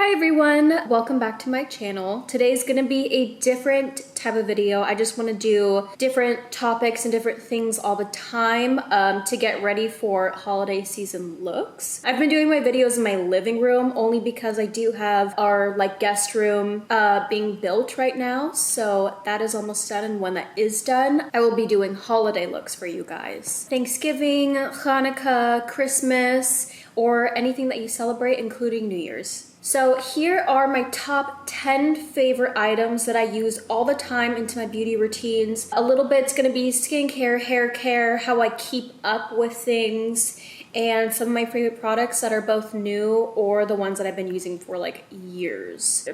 Hi everyone, welcome back to my channel. Today's gonna be a different type of video. I just wanna do different topics and different things all the time to get ready for holiday season looks. I've been doing my videos in my living room only because I do have our guest room being built right now. So that is almost done, and when that is done, I will be doing holiday looks for you guys. Thanksgiving, Hanukkah, Christmas, or anything that you celebrate, including New Year's. So here are my top 10 favorite items that I use all the time into my beauty routines. A little bit's gonna be skincare, hair care, how I keep up with things, and some of my favorite products that are both new or the ones that I've been using for years.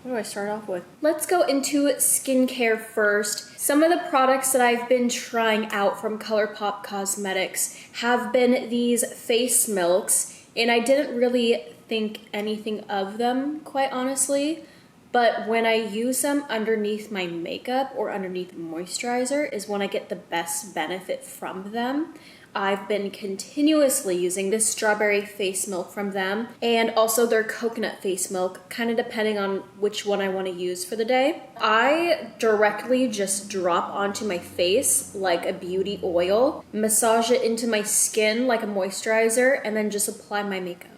What do I start off with? Let's go into skincare first. Some of the products that I've been trying out from ColourPop Cosmetics have been these face milks, and I didn't really think anything of them, quite honestly, but when I use them underneath my makeup or underneath moisturizer is when I get the best benefit from them. I've been continuously using this strawberry face milk from them, and also their coconut face milk, kind of depending on which one I want to use for the day. I directly just drop onto my face like a beauty oil, massage it into my skin like a moisturizer, and then just apply my makeup.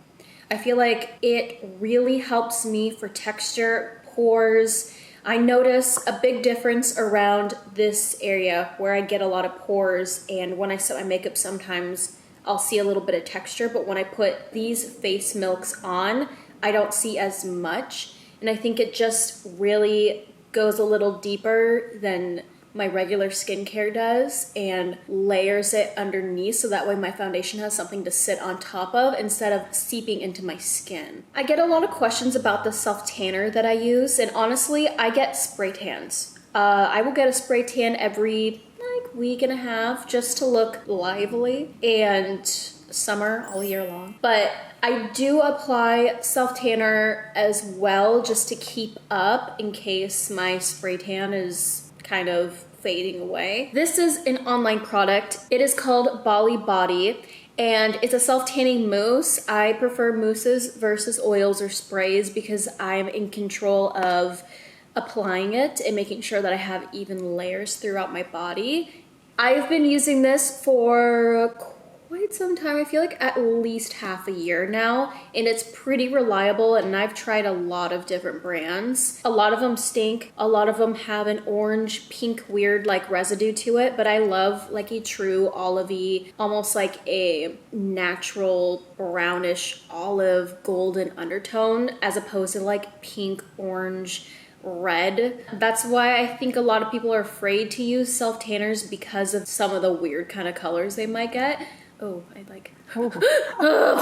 I feel like it really helps me for texture, pores. I notice a big difference around this area where I get a lot of pores, and when I set my makeup sometimes I'll see a little bit of texture, but when I put these face milks on, I don't see as much, and I think it just really goes a little deeper than my regular skincare does and layers it underneath so that way my foundation has something to sit on top of instead of seeping into my skin. I get a lot of questions about the self tanner that I use, and honestly I get spray tans. I will get a spray tan every week and a half just to look lively, and summer all year long. But I do apply self tanner as well just to keep up in case my spray tan is kind of fading away. This is an online product. It is called Bali Body, and it's a self-tanning mousse. I prefer mousses versus oils or sprays because I'm in control of applying it and making sure that I have even layers throughout my body. I've been using this for quite some time. I feel like at least half a year now, and it's pretty reliable, and I've tried a lot of different brands. A lot of them stink. A lot of them have an orange pink weird residue to it, but I love a true olivey, almost like a natural brownish olive golden undertone as opposed to pink, orange, red. That's why I think a lot of people are afraid to use self tanners because of some of the weird kind of colors they might get. Oh,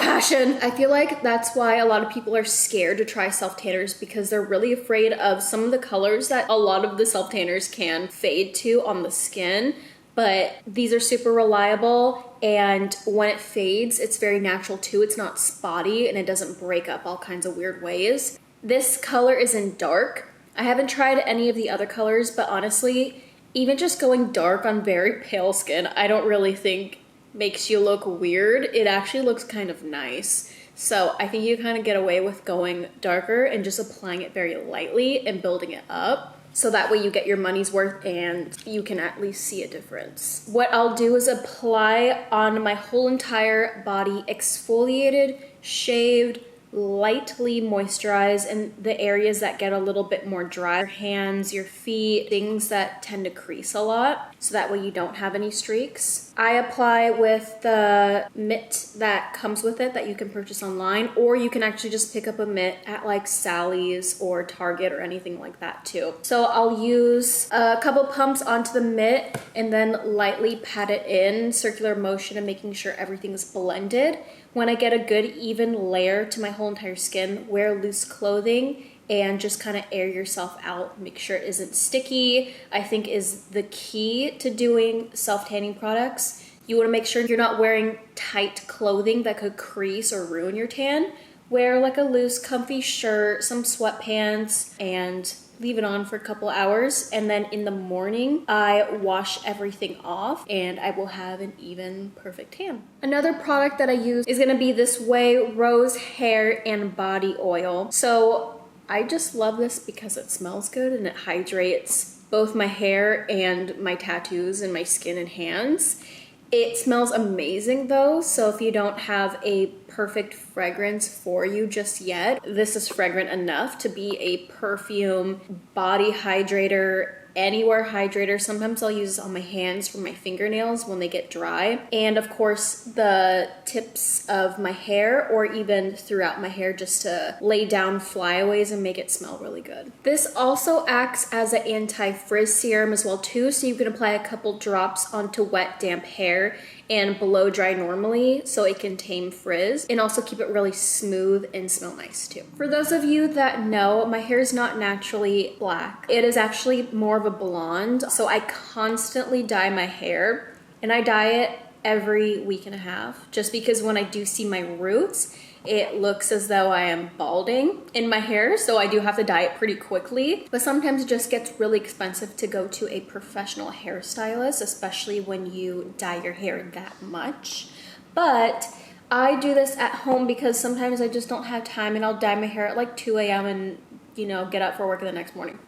passion. I feel like that's why a lot of people are scared to try self tanners because they're really afraid of some of the colors that a lot of the self tanners can fade to on the skin. But these are super reliable, and when it fades, it's very natural too. It's not spotty, and it doesn't break up all kinds of weird ways. This color is in dark. I haven't tried any of the other colors, but honestly, even just going dark on very pale skin, I don't really think makes you look weird. It actually looks kind of nice. So I think you kind of get away with going darker and just applying it very lightly and building it up. So that way you get your money's worth and you can at least see a difference. What I'll do is apply on my whole entire body, exfoliated, shaved, lightly moisturize in the areas that get a little bit more dry. Your hands, your feet, things that tend to crease a lot, so that way you don't have any streaks. I apply with the mitt that comes with it that you can purchase online, or you can actually just pick up a mitt at Sally's or Target or anything like that too. So I'll use a couple pumps onto the mitt and then lightly pat it in, circular motion, and making sure everything's blended. When I get a good even layer to my whole entire skin, wear loose clothing and just kind of air yourself out. Make sure it isn't sticky, I think is the key to doing self-tanning products. You want to make sure you're not wearing tight clothing that could crease or ruin your tan. Wear a loose comfy shirt, some sweatpants, and leave it on for a couple hours, and then in the morning I wash everything off and I will have an even perfect tan. Another product that I use is gonna be this Way Rose Hair and Body Oil. So I just love this because it smells good and it hydrates both my hair and my tattoos and my skin and hands. It smells amazing though, so if you don't have a perfect fragrance for you just yet, this is fragrant enough to be a perfume body hydrator, anywhere hydrator. Sometimes I'll use this on my hands for my fingernails when they get dry. And of course the tips of my hair or even throughout my hair just to lay down flyaways and make it smell really good. This also acts as an anti-frizz serum as well too, so you can apply a couple drops onto wet damp hair and blow dry normally so it can tame frizz and also keep it really smooth and smell nice too. For those of you that know, my hair is not naturally black. It is actually more of a blonde, so I constantly dye my hair, and I dye it every week and a half just because when I do see my roots, it looks as though I am balding in my hair, so I do have to dye it pretty quickly. But sometimes it just gets really expensive to go to a professional hairstylist, especially when you dye your hair that much. But I do this at home because sometimes I just don't have time and I'll dye my hair at like 2 a.m. and, you know, get up for work the next morning.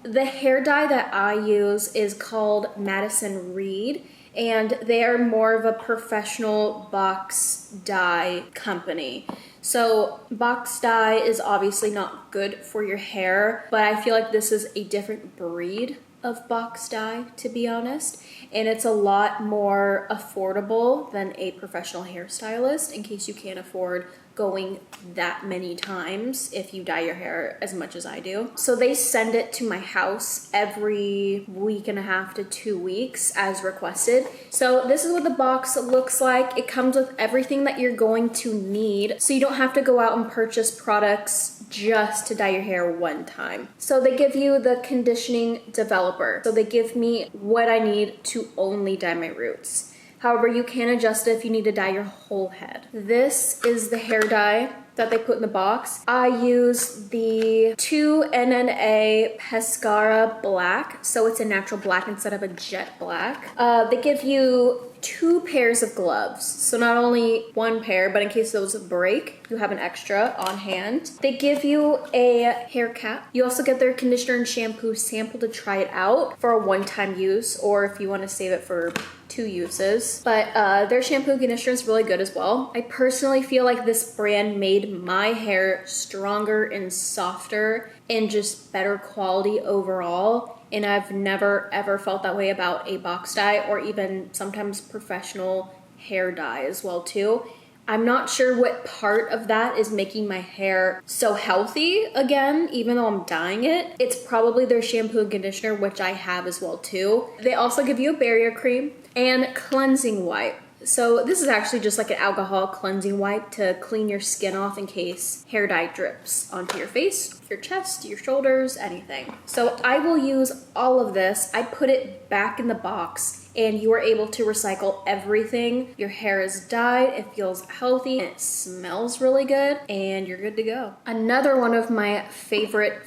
The hair dye that I use is called Madison Reed, and they are more of a professional box dye company. So box dye is obviously not good for your hair, but I feel like this is a different breed of box dye, to be honest, and it's a lot more affordable than a professional hairstylist in case you can't afford going that many times if you dye your hair as much as I do. So they send it to my house every week and a half to 2 weeks as requested. So this is what the box looks like. It comes with everything that you're going to need, so you don't have to go out and purchase products just to dye your hair one time. So they give you the conditioning developer. So they give me what I need to only dye my roots. However, you can adjust it if you need to dye your whole head. This is the hair dye that they put in the box. I use the 2NNA Pescara Black, so it's a natural black instead of a jet black. They give you 2 pairs of gloves, so not only 1 pair, but in case those break, you have an extra on hand. They give you a hair cap. You also get their conditioner and shampoo sample to try it out for a one-time use, or if you want to save it for 2 uses. But their shampoo and conditioner is really good as well. I personally feel like this brand made my hair stronger and softer and just better quality overall, and I've never ever felt that way about a box dye or even sometimes professional hair dye as well too. I'm not sure what part of that is making my hair so healthy again, even though I'm dyeing it. It's probably their shampoo and conditioner, which I have as well too. They also give you a barrier cream and cleansing wipe. So this is actually just like an alcohol cleansing wipe to clean your skin off in case hair dye drips onto your face, your chest, your shoulders, anything. So I will use all of this. I put it back in the box and you are able to recycle everything. Your hair is dyed, it feels healthy, and it smells really good, and you're good to go. Another one of my favorite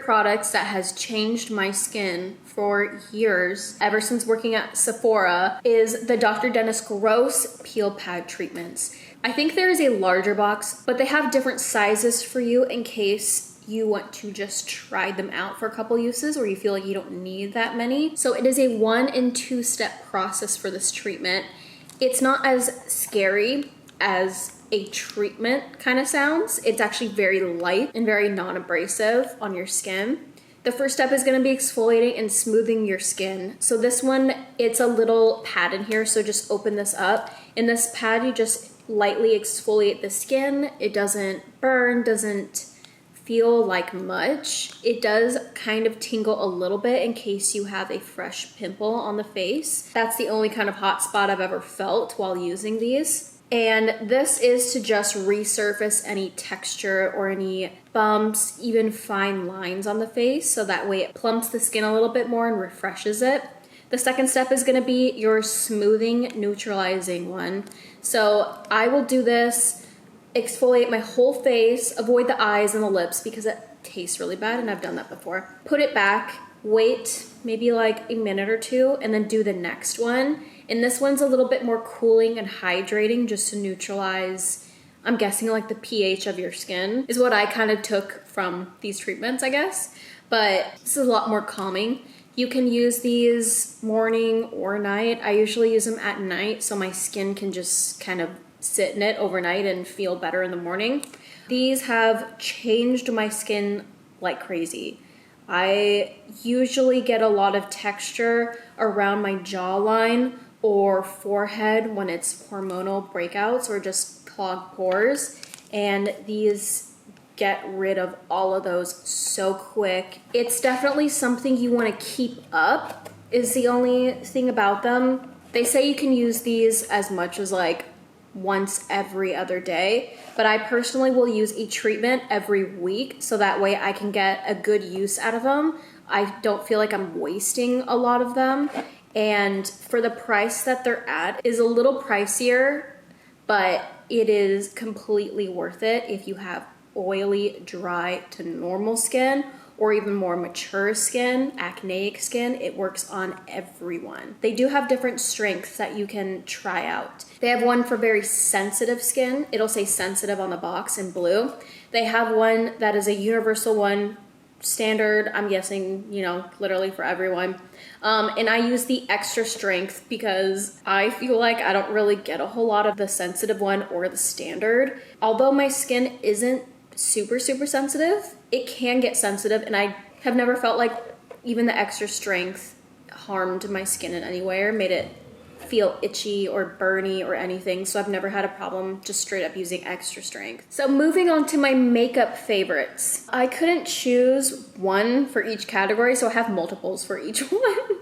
products that has changed my skin for years, ever since working at Sephora, is the Dr. Denis Gross Peel Pad Treatments. I think there is a larger box, but they have different sizes for you in case you want to just try them out for a couple uses or you feel like you don't need that many. So it is a 1 and 2 step process for this treatment. It's not as scary as a treatment kind of sounds. It's actually very light and very non-abrasive on your skin. The first step is going to be exfoliating and smoothing your skin. So this one, it's a little pad in here, so just open this up. In this pad, you just lightly exfoliate the skin. It doesn't burn, doesn't feel like much. It does kind of tingle a little bit in case you have a fresh pimple on the face. That's the only kind of hot spot I've ever felt while using these. And this is to just resurface any texture or any bumps, even fine lines on the face, so that way it plumps the skin a little bit more and refreshes it. The second step is going to be your smoothing, neutralizing one. So I will do this, exfoliate my whole face, avoid the eyes and the lips because it tastes really bad, and I've done that before. Put it back, wait maybe like a minute or two, and then do the next one. And this one's a little bit more cooling and hydrating, just to neutralize, I'm guessing, like the pH of your skin is what I kind of took from these treatments, I guess. But this is a lot more calming. You can use these morning or night. I usually use them at night so my skin can just kind of sit in it overnight and feel better in the morning. These have changed my skin like crazy. I usually get a lot of texture around my jawline or forehead when it's hormonal breakouts or just clogged pores, and these get rid of all of those so quick. It's definitely something you want to keep up, is the only thing about them. They say you can use these as much as like once every other day, but I personally will use a treatment every week so that way I can get a good use out of them. I don't feel like I'm wasting a lot of them, and for the price that they're at is a little pricier, but it is completely worth it if you have oily, dry to normal skin, or even more mature skin, acneic skin. It works on everyone. They do have different strengths that you can try out. They have one for very sensitive skin. It'll say sensitive on the box in blue. They have one that is a universal one, standard, I'm guessing, you know, literally for everyone. And I use the extra strength because I feel like I don't really get a whole lot of the sensitive one or the standard. Although my skin isn't super sensitive, it can get sensitive, and I have never felt like even the extra strength harmed my skin in any way or made it feel itchy or burny or anything, so I've never had a problem just straight up using extra strength. So moving on to my makeup favorites. I couldn't choose one for each category, so I have multiples for each one.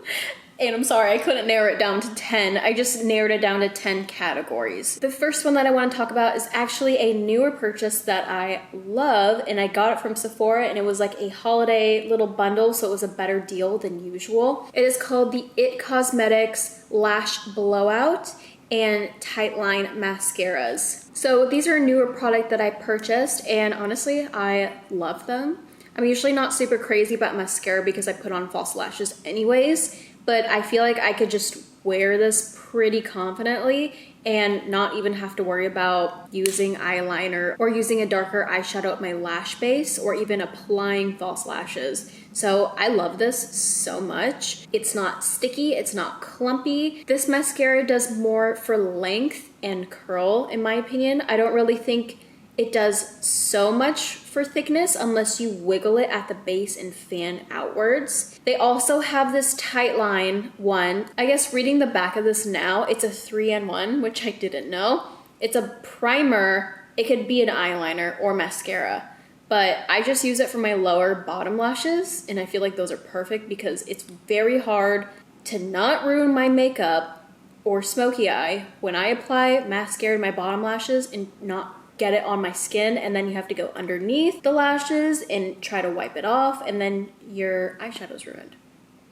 And I'm sorry, I couldn't narrow it down to 10. I just narrowed it down to 10 categories. The first one that I want to talk about is actually a newer purchase that I love, and I got it from Sephora, and it was like a holiday little bundle, so it was a better deal than usual. It is called the It Cosmetics Lash Blowout and Tightline Mascaras. So these are a newer product that I purchased, and honestly, I love them. I'm usually not super crazy about mascara because I put on false lashes anyways, but I feel like I could just wear this pretty confidently and not even have to worry about using eyeliner or using a darker eyeshadow at my lash base or even applying false lashes. So I love this so much. It's not sticky, it's not clumpy. This mascara does more for length and curl, in my opinion. I don't really think it does so much for thickness unless you wiggle it at the base and fan outwards. They also have this Tightline one. I guess reading the back of this now, it's a 3-in-1, which I didn't know. It's a primer. It could be an eyeliner or mascara, but I just use it for my lower bottom lashes, and I feel like those are perfect because it's very hard to not ruin my makeup or smoky eye when I apply mascara to my bottom lashes and not get it on my skin, and then you have to go underneath the lashes and try to wipe it off, and then your eyeshadow's ruined.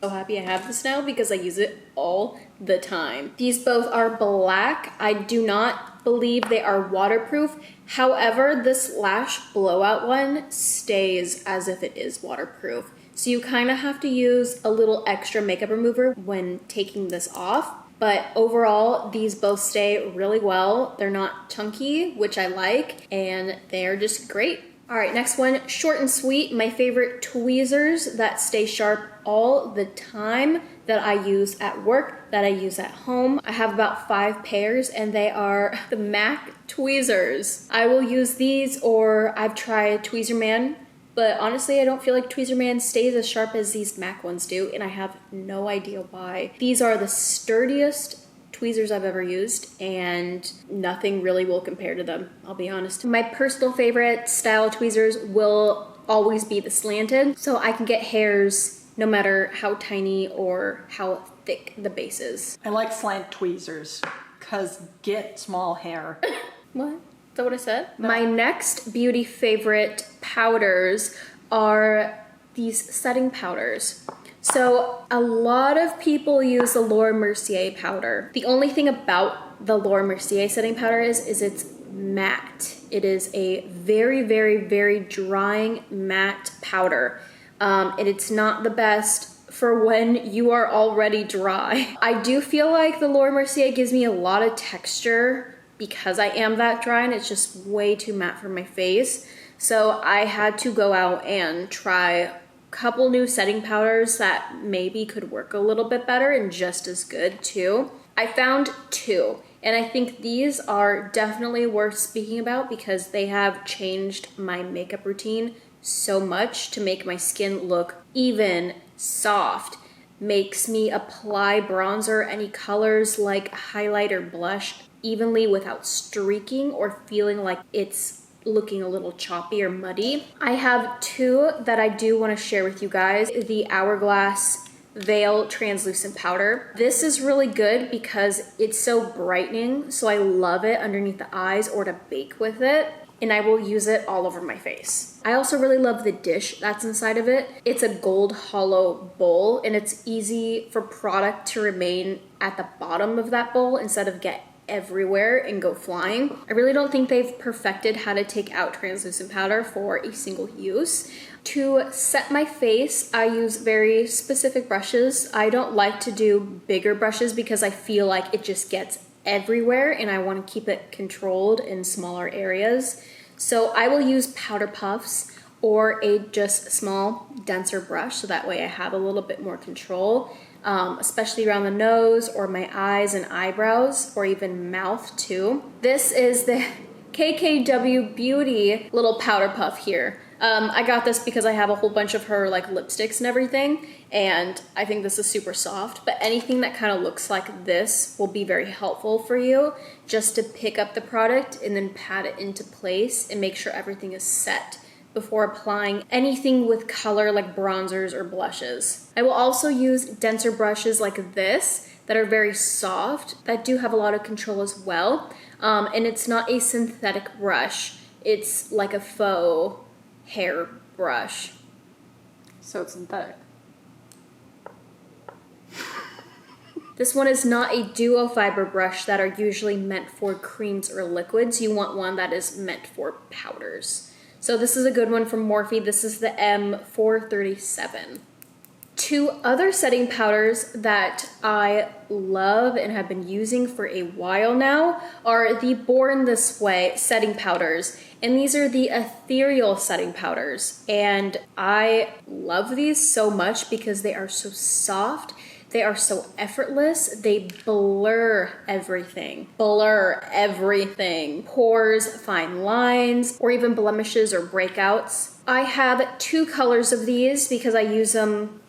So happy I have this now because I use it all the time. These both are black. I do not believe they are waterproof. However, this lash blowout one stays as if it is waterproof. So you kind of have to use a little extra makeup remover when taking this off. But overall, these both stay really well. They're not chunky, which I like, and they're just great. All right, next one, short and sweet. My favorite tweezers that stay sharp all the time, that I use at work, that I use at home. I have about 5 pairs, and they are the MAC tweezers. I will use these, or I've tried Tweezer Man, but honestly, I don't feel like Tweezer Man stays as sharp as these MAC ones do, and I have no idea why. These are the sturdiest tweezers I've ever used, and nothing really will compare to them, I'll be honest. My personal favorite style of tweezers will always be the slanted, so I can get hairs no matter how tiny or how thick the base is. I like slant tweezers, because get small hair. What? Is that what I said? No. My next beauty favorite powders are these setting powders. So a lot of people use the Laura Mercier powder. The only thing about the Laura Mercier setting powder is it's matte. It is a very, very, very drying matte powder. And it's not the best for when you are already dry. I do feel like the Laura Mercier gives me a lot of texture because I am that dry, and it's just way too matte for my face. So I had to go out and try a couple new setting powders that maybe could work a little bit better and just as good too. I found two, and I think these are definitely worth speaking about because they have changed my makeup routine so much to make my skin look even, soft, makes me apply bronzer, any colors like highlight or blush evenly without streaking or feeling like it's looking a little choppy or muddy. I have two that I do want to share with you guys. The Hourglass Veil Translucent Powder. This is really good because it's so brightening, so I love it underneath the eyes or to bake with it, and I will use it all over my face. I also really love the dish that's inside of it. It's a gold hollow bowl, and it's easy for product to remain at the bottom of that bowl instead of get everywhere and go flying. I really don't think they've perfected how to take out translucent powder for a single use. To set my face, I use very specific brushes. I don't like to do bigger brushes because I feel like it just gets everywhere and I want to keep it controlled in smaller areas. So I will use powder puffs or a just small denser brush, so that way I have a little bit more control. Especially around the nose or my eyes and eyebrows or even mouth too. This is the KKW Beauty little powder puff here. I got this because I have a whole bunch of her like lipsticks and everything, and I think this is super soft, but anything that kind of looks like this will be very helpful for you just to pick up the product and then pat it into place and make sure everything is set before applying anything with color like bronzers or blushes. I will also use denser brushes like this that are very soft, that do have a lot of control as well. And it's not a synthetic brush, it's like a faux hair brush. So it's synthetic. This one is not a duo fiber brush that are usually meant for creams or liquids. You want one that is meant for powders. So this is a good one from Morphe. This is the M437. Two other setting powders that I love and have been using for a while now are the Born This Way setting powders. And these are the Ethereal setting powders. And I love these so much because they are so soft. They are so effortless. They blur everything. Blur everything. Pores, fine lines, or even blemishes or breakouts. I have two colors of these because I use them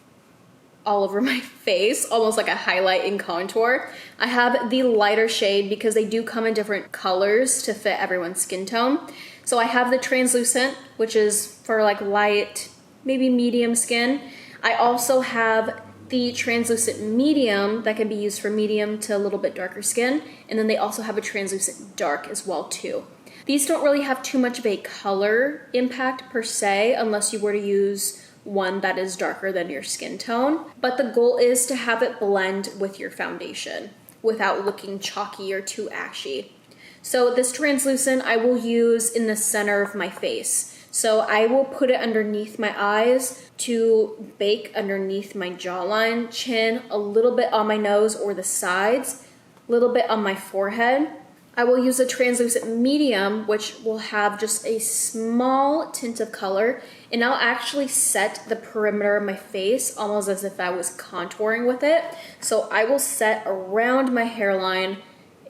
all over my face, almost like a highlight and contour. I have the lighter shade because they do come in different colors to fit everyone's skin tone. So I have the translucent, which is for like light, maybe medium skin. I also have the translucent medium that can be used for medium to a little bit darker skin. And then they also have a translucent dark as well too. These don't really have too much of a color impact per se, unless you were to use one that is darker than your skin tone. But the goal is to have it blend with your foundation without looking chalky or too ashy. So this translucent I will use in the center of my face. So I will put it underneath my eyes to bake underneath my jawline, chin, a little bit on my nose or the sides, a little bit on my forehead. I will use a translucent medium, which will have just a small tint of color, and I'll actually set the perimeter of my face almost as if I was contouring with it. So I will set around my hairline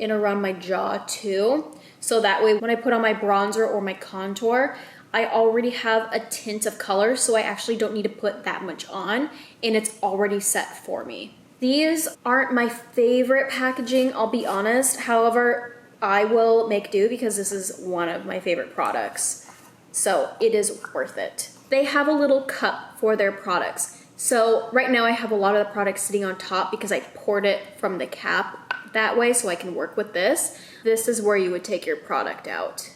and around my jaw too. So that way when I put on my bronzer or my contour, I already have a tint of color, so I actually don't need to put that much on, and it's already set for me. These aren't my favorite packaging, I'll be honest. However, I will make do because this is one of my favorite products. So it is worth it. They have a little cup for their products. So right now I have a lot of the products sitting on top because I poured it from the cap that way so I can work with this. This is where you would take your product out.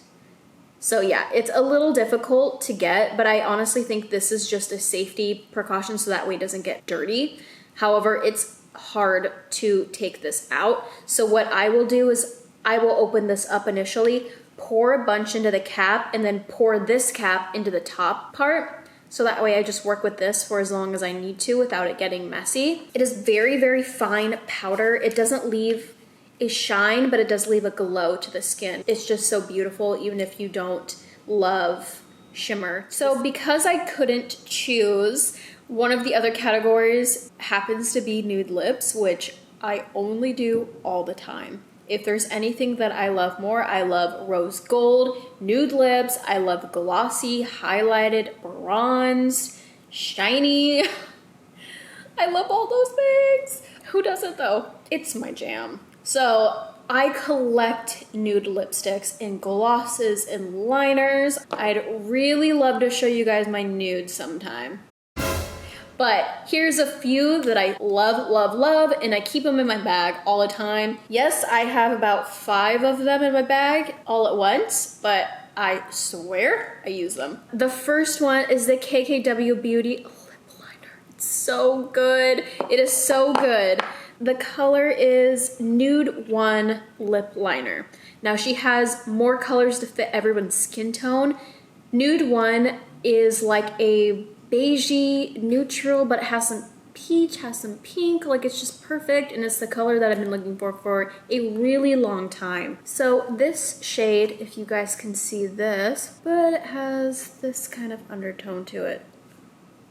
So yeah, it's a little difficult to get, but I honestly think this is just a safety precaution so that way it doesn't get dirty. However, it's hard to take this out. So what I will do is I will open this up initially, pour a bunch into the cap and then pour this cap into the top part. So that way I just work with this for as long as I need to without it getting messy. It is very, very fine powder. It doesn't leave a shine, but it does leave a glow to the skin. It's just so beautiful, even if you don't love shimmer. So because I couldn't choose, one of the other categories happens to be nude lips, which I only do all the time. If there's anything that I love more, I love rose gold, nude lips, I love glossy, highlighted, bronze, shiny. I love all those things. Who doesn't though? It's my jam. So I collect nude lipsticks and glosses and liners. I'd really love to show you guys my nudes sometime. But here's a few that I love, love, love, and I keep them in my bag all the time. Yes, I have about 5 of them in my bag all at once, but I swear I use them. The first one is the KKW Beauty lip liner. It's so good. It is so good. The color is Nude 1 lip liner. Now she has more colors to fit everyone's skin tone. Nude 1 is like a beigey neutral, but it has some peach, has some pink, like it's just perfect, and it's the color that I've been looking for a really long time. So this shade, if you guys can see this, but it has this kind of undertone to it.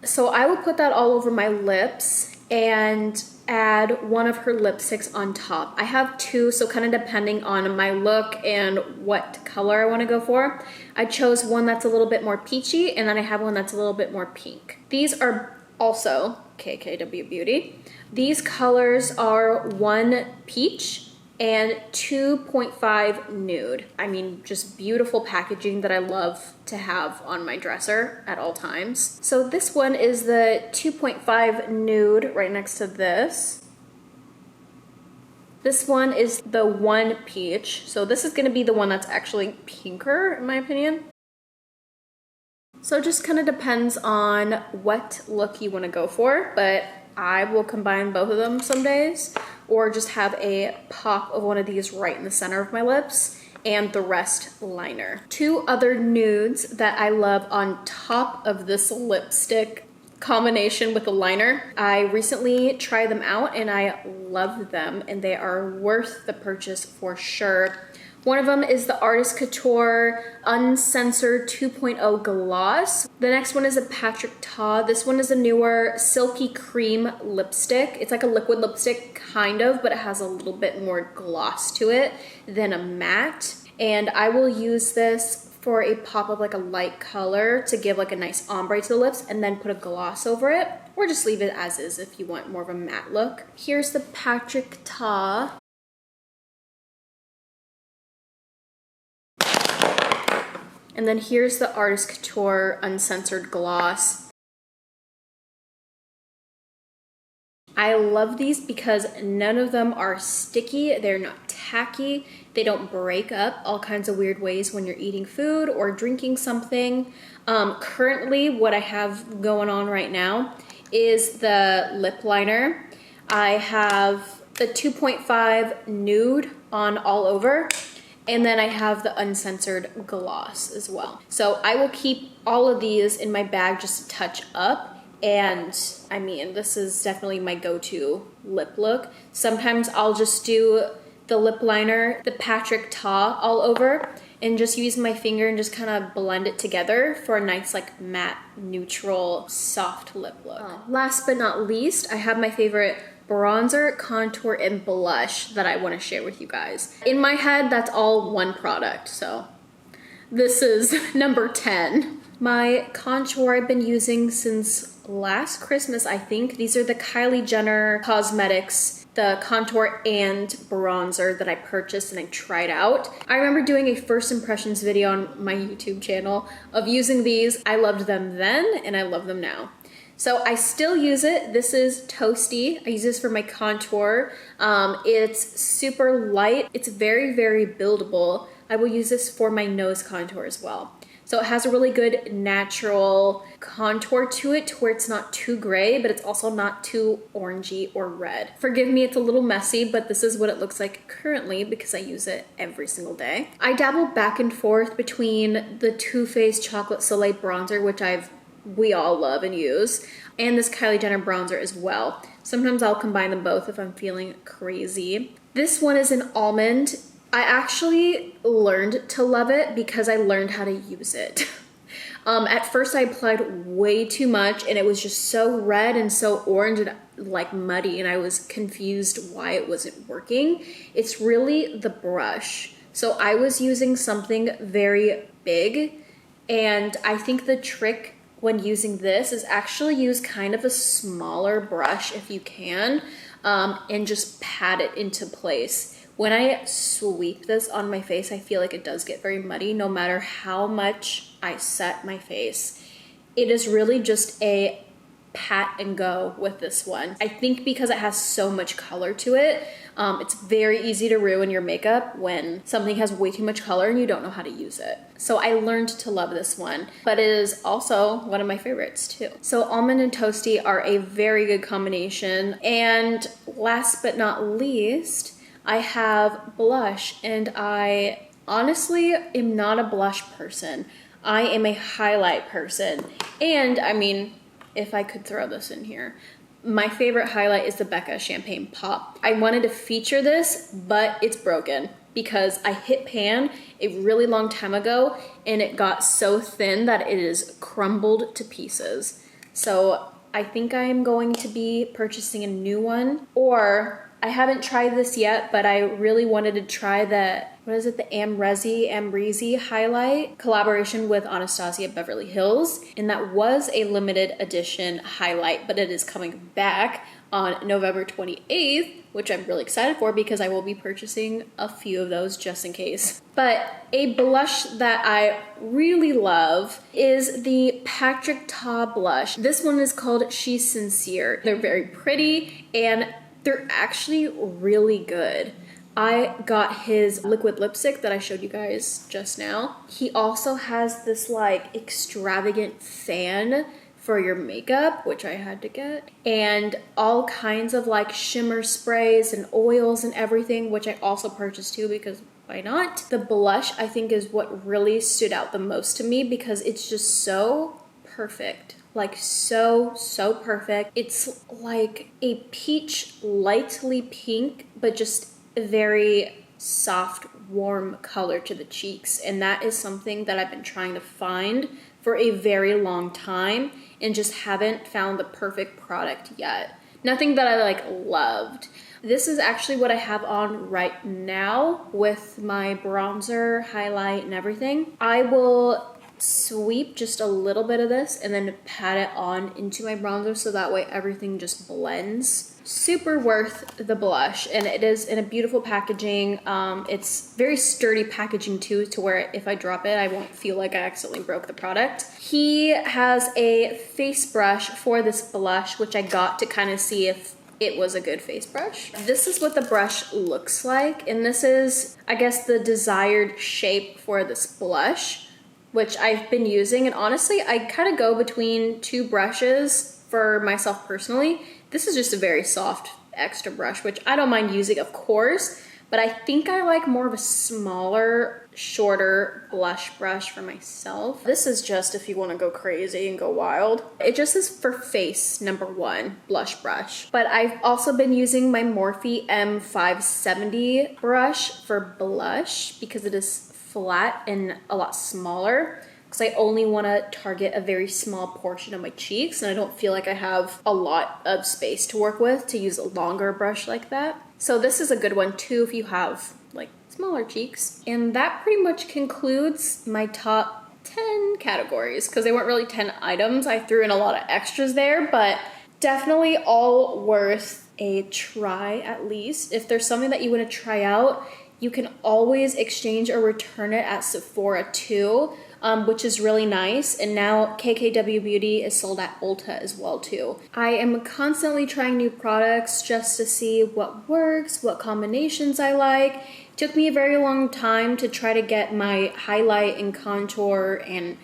So I will put that all over my lips and add one of her lipsticks on top. I have 2, so kind of depending on my look and what color I want to go for. I chose one that's a little bit more peachy, and then I have one that's a little bit more pink. These are also KKW Beauty. These colors are 1 peach and 2.5 nude. I mean, just beautiful packaging that I love to have on my dresser at all times. So this one is the 2.5 nude right next to this. This one is the 1 peach. So this is gonna be the one that's actually pinker in my opinion. So it just kind of depends on what look you wanna go for, but I will combine both of them some days, or just have a pop of one of these right in the center of my lips and the rest liner. 2 other nudes that I love on top of this lipstick combination with the liner. I recently tried them out and I love them, and they are worth the purchase for sure. One of them is the Artist Couture Uncensored 2.0 Gloss. The next one is a Ta. This one is a newer silky cream lipstick. It's like a liquid lipstick kind of, but it has a little bit more gloss to it than a matte. And I will use this for a pop of like a light color to give like a nice ombre to the lips, and then put a gloss over it, or just leave it as is if you want more of a matte look. Here's the Ta. And then here's the Artist Couture Uncensored Gloss. I love these because none of them are sticky, they're not tacky, they don't break up all kinds of weird ways when you're eating food or drinking something. Currently, what I have going on right now is the lip liner. I have the 2.5 nude on all over, and then I have the Uncensored Gloss as well. So I will keep all of these in my bag just to touch up. And I mean, this is definitely my go-to lip look. Sometimes I'll just do the lip liner, the Ta all over, and just use my finger and just kind of blend it together for a nice like matte, neutral, soft lip look. Last but not least, I have my favorite bronzer, contour, and blush that I want to share with you guys. In my head, that's all one product, so this is number 10. My contour I've been using since last Christmas, I think. These are the Kylie Jenner Cosmetics, the contour and bronzer that I purchased and I tried out. I remember doing a first impressions video on my YouTube channel of using these. I loved them then and I love them now. So I still use it. This is Toasty. I use this for my contour. It's super light. It's very, very buildable. I will use this for my nose contour as well. So it has a really good natural contour to it to where it's not too gray, but it's also not too orangey or red. Forgive me, it's a little messy, but this is what it looks like currently because I use it every single day. I dabble back and forth between the Too Faced Chocolate Soleil bronzer, which we all love and use, and this Kylie Jenner bronzer as well. Sometimes I'll combine them both if I'm feeling crazy. This one is an Almond. I actually learned to love it because I learned how to use it. At first I applied way too much and it was just so red and so orange and like muddy, and I was confused why it wasn't working. It's really the brush. So I was using something very big, and I think the trick when using this is actually use kind of a smaller brush if you can, and just pat it into place. When I sweep this on my face, I feel like it does get very muddy no matter how much I set my face. It is really just a pat and go with this one. I think because it has so much color to it, it's very easy to ruin your makeup when something has way too much color and you don't know how to use it. So I learned to love this one, but it is also one of my favorites too. So Almond and Toasty are a very good combination. And last but not least, I have blush, and I honestly am not a blush person. I am a highlight person. And I mean, if I could throw this in here, my favorite highlight is the Becca Champagne Pop. I wanted to feature this, but it's broken because I hit pan a really long time ago and it got so thin that it is crumbled to pieces. So I think I am going to be purchasing a new one, or I haven't tried this yet, but I really wanted to try the, what is it, the Amrezy highlight collaboration with Anastasia Beverly Hills. And that was a limited edition highlight, but it is coming back on November 28th, which I'm really excited for because I will be purchasing a few of those just in case. But a blush that I really love is the Patrick Ta blush. This one is called She's Sincere. They're very pretty and they're actually really good. I got his liquid lipstick that I showed you guys just now. He also has this like extravagant fan for your makeup, which I had to get, and all kinds of like shimmer sprays and oils and everything, which I also purchased too because why not? The blush I think is what really stood out the most to me because it's just so perfect. Like so perfect. It's like a peach, lightly pink, but just a very soft, warm color to the cheeks. And that is something that I've been trying to find for a very long time and just haven't found the perfect product yet. Nothing that I like loved. This is actually what I have on right now with my bronzer, highlight, and everything. I will sweep just a little bit of this and then pat it on into my bronzer so that way everything just blends. Super worth the blush, and it is in a beautiful packaging. It's very sturdy packaging too, to where if I drop it I won't feel like I accidentally broke the product. He has a face brush for this blush, which I got to kind of see if it was a good face brush. This is what the brush looks like, and this is, I guess, the desired shape for this blush, which I've been using. And honestly, I kind of go between two brushes for myself personally. This is just a very soft extra brush, which I don't mind using, of course, but I think I like more of a smaller, shorter blush brush for myself. This is just if you want to go crazy and go wild. It just is for face #1 blush brush. But I've also been using my Morphe M570 brush for blush because it is flat and a lot smaller, because I only want to target a very small portion of my cheeks and I don't feel like I have a lot of space to work with to use a longer brush like that. So this is a good one too if you have like smaller cheeks. And that pretty much concludes my top 10 categories, because they weren't really 10 items. I threw in a lot of extras there, but definitely all worth a try at least. If there's something that you want to try out, you can always exchange or return it at Sephora too, which is really nice. And now KKW Beauty is sold at Ulta as well too. I am constantly trying new products just to see what works, what combinations I like. Took me a very long time to try to get my highlight and contour and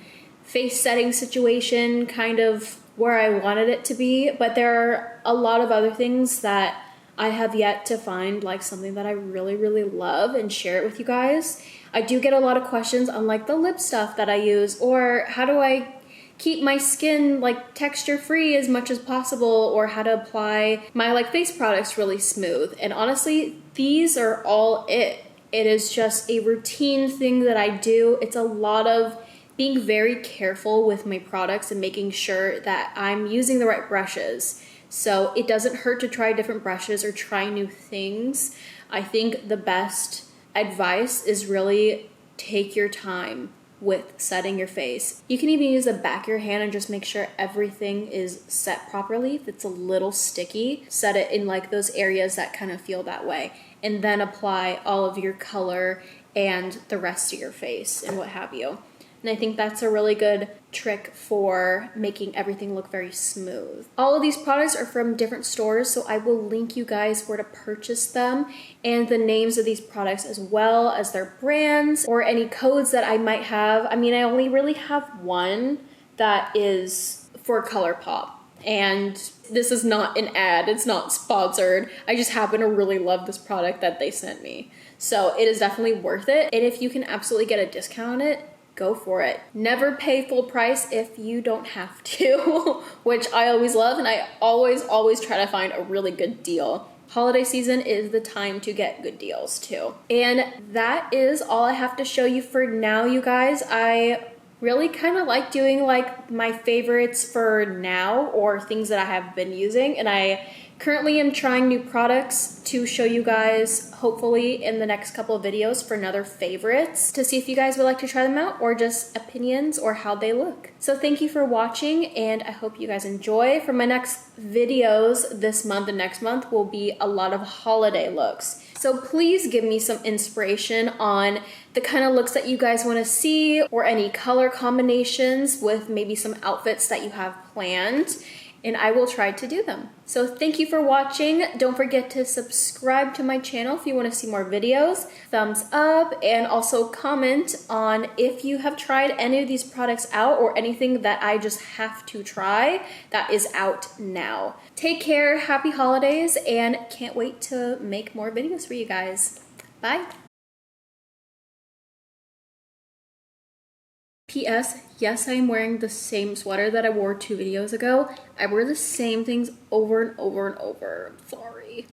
face setting situation kind of where I wanted it to be, but there are a lot of other things that I have yet to find like something that I really, really love and share it with you guys. I do get a lot of questions on like the lip stuff that I use, or how do I keep my skin like texture free as much as possible, or how to apply my like face products really smooth. And honestly, these are all it. It is just a routine thing that I do. It's a lot of being very careful with my products and making sure that I'm using the right brushes. So it doesn't hurt to try different brushes or try new things. I think the best advice is really take your time with setting your face. You can even use the back of your hand and just make sure everything is set properly. If it's a little sticky, set it in like those areas that kind of feel that way, and then apply all of your color and the rest of your face and what have you. And I think that's a really good trick for making everything look very smooth. All of these products are from different stores, so I will link you guys where to purchase them and the names of these products as well as their brands or any codes that I might have. I mean, I only really have one that is for ColourPop. And this is not an ad, it's not sponsored. I just happen to really love this product that they sent me. So it is definitely worth it. And if you can absolutely get a discount on it, go for it. Never pay full price if you don't have to, which I always love, and I always try to find a really good deal. Holiday season is the time to get good deals too. And that is all I have to show you for now, you guys. I really kind of like doing like my favorites for now or things that I have been using, and I currently am trying new products to show you guys hopefully in the next couple of videos for another favorites to see if you guys would like to try them out or just opinions or how they look. So thank you for watching, and I hope you guys enjoy. For my next videos this month and next month will be a lot of holiday looks. So please give me some inspiration on the kind of looks that you guys want to see or any color combinations with maybe some outfits that you have planned, and I will try to do them. So thank you for watching. Don't forget to subscribe to my channel if you want to see more videos. Thumbs up, and also comment on if you have tried any of these products out or anything that I just have to try that is out now. Take care, happy holidays, and can't wait to make more videos for you guys. Bye. P.S. Yes, I am wearing the same sweater that I wore 2 videos ago. I wear the same things over and over and over. I'm sorry.